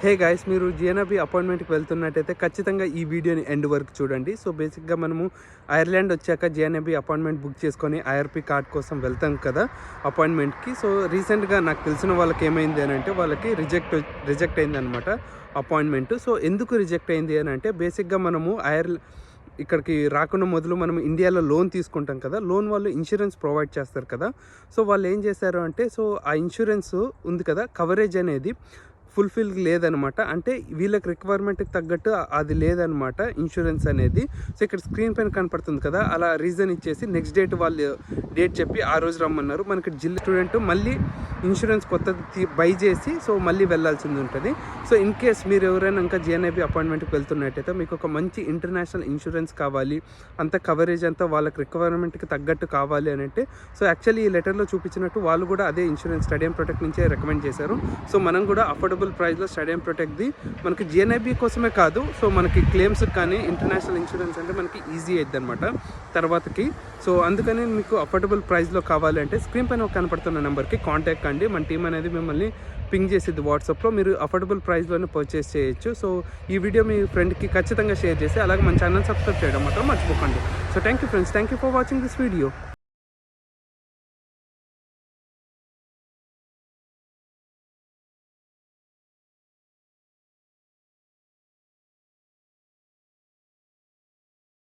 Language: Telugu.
హే గైస్, మీరు జిఎన్ఆర్బి అపాయింట్మెంట్కి వెళ్తున్నట్టయితే ఖచ్చితంగా ఈ వీడియోని ఎండ్ వరకు చూడండి. సో బేసిక్గా మనము ఐర్లాండ్ వచ్చాక జిఎన్ఆర్బి అపాయింట్మెంట్ బుక్ చేసుకొని ఐఆర్పి కార్డ్ కోసం వెళ్తాం కదా అపాయింట్మెంట్కి. సో రీసెంట్గా నాకు తెలిసిన వాళ్ళకి ఏమైంది అని అంటే వాళ్ళకి రిజెక్ట్ అయింది అనమాట అపాయింట్మెంట్. సో ఎందుకు రిజెక్ట్ అయింది అని అంటే బేసిక్గా మనము ఇక్కడికి రాకుండా మొదలు మనం ఇండియాలో లోన్ తీసుకుంటాం కదా, లోన్ వాళ్ళు ఇన్సూరెన్స్ ప్రొవైడ్ చేస్తారు కదా. సో వాళ్ళు ఏం చేశారు అంటే, సో ఆ ఇన్సూరెన్స్ ఉంది కదా, కవరేజ్ అనేది ఫుల్ఫిల్ లేదనమాట. అంటే వీళ్ళకి రిక్వైర్మెంట్కి తగ్గట్టు అది లేదనమాట ఇన్సూరెన్స్ అనేది. సో ఇక్కడ స్క్రీన్ పైన కనపడుతుంది కదా, అలా రీజన్ ఇచ్చేసి నెక్స్ట్ డేట్ వాళ్ళు డేట్ చెప్పి ఆ రోజు రమ్మన్నారు. మనకి జిల్లా స్టూడెంట్ మళ్ళీ ఇన్సూరెన్స్ కొత్తది బై చేసి సో మళ్ళీ వెళ్ళాల్సింది ఉంటుంది. సో ఇన్ కేస్ మీరు ఎవరైనా ఇంకా జిఎన్ఐబి అపాయింట్మెంట్కి వెళ్తున్నట్టయితే మీకు ఒక మంచి ఇంటర్నేషనల్ ఇన్సూరెన్స్ కావాలి, అంత కవరేజ్ అంతా వాళ్ళకి రిక్వైర్మెంట్కి తగ్గట్టు కావాలి అని అంటే, సో యాక్చువల్లీ ఈ లెటర్లో చూపించినట్టు వాళ్ళు కూడా అదే ఇన్సూరెన్స్ స్టేడియం ప్రొటెక్ట్ నుంచే రికమెండ్ చేశారు. సో మనం కూడా అఫోర్డబుల్ ప్రైస్లో స్టేడియం ప్రొటెక్ట్ది మనకి జిఎన్ఐబి కోసమే కాదు, సో మనకి క్లెయిమ్స్ కానీ ఇంటర్నేషనల్ ఇన్సూరెన్స్ అంటే మనకి ఈజీ అవుతుంది అనమాట తర్వాతకి. సో అందుకని మీకు అఫోర్డబుల్ ప్రైస్లో కావాలి అంటే స్క్రీన్ పైన కనపడుతున్న నెంబర్కి కాంటాక్ట్ కండి. మన టీం అనేది మిమ్మల్ని పింగ్ చేసిద్ది వాట్సాప్లో, మీరు అఫోర్డబుల్ ప్రైస్లోనే పర్చేస్ చేయొచ్చు. సో ఈ వీడియో మీ ఫ్రెండ్కి ఖచ్చితంగా షేర్ చేసి అలాగే మన ఛానల్ సబ్స్క్రైబ్ చేయడం మాత్రం మర్చిపోకండి. So thank you friends, thank you for watching this video.